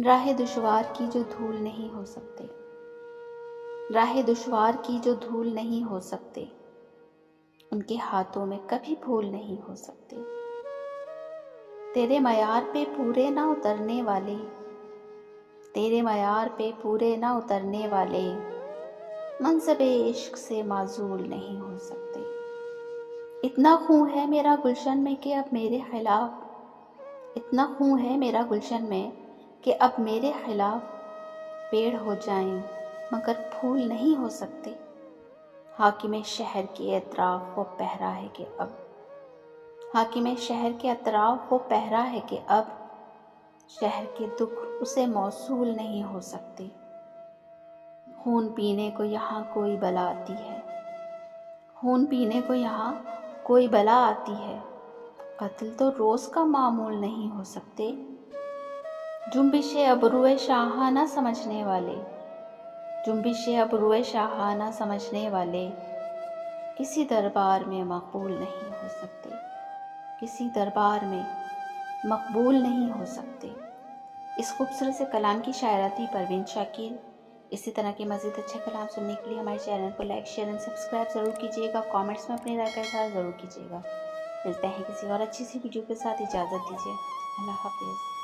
راہ دشوار کی جو دھول نہیں ہو سکتے، راہ دشوار کی جو دھول نہیں ہو سکتے، ان کے ہاتھوں میں کبھی پھول نہیں ہو سکتے۔ تیرے معیار پہ پورے نہ اترنے والے، تیرے معیار پہ پورے نہ اترنے والے، منصب عشق سے معزول نہیں ہو سکتے۔ اتنا خون ہے میرا گلشن میں کہ اب میرے خلاف، اتنا خون ہے میرا گلشن میں کہ اب میرے خلاف پیڑ ہو جائیں مگر پھول نہیں ہو سکتے۔ حاکم شہر کے اطراف وہ پہرا ہے کہ اب، حاکم شہر کے اطراف وہ پہرا ہے کہ اب شہر کے دکھ اسے موصول نہیں ہو سکتے۔ خون پینے کو یہاں کوئی بلا آتی ہے، خون پینے کو یہاں کوئی بلا آتی ہے، قتل تو روز کا معمول نہیں ہو سکتے۔ جنبش ابروئے شاہانہ سمجھنے والے، جنبش ابروئے شاہانہ سمجھنے والے کسی دربار میں مقبول نہیں ہو سکتے، کسی دربار میں مقبول نہیں ہو سکتے۔ اس خوبصورت سے کلام کی شاعرہ تھی پروین شاکر۔ اسی طرح کے مزید اچھے کلام سننے کے لیے ہمارے چینل کو لائک، شیئر اور سبسکرائب ضرور کیجیے گا۔ کامنٹس میں اپنی رائے کا اظہار ضرور کیجیے گا۔ ملتے ہیں کسی اور اچھی سی ویڈیو کے ساتھ، اجازت دیجیے، اللہ حافظ۔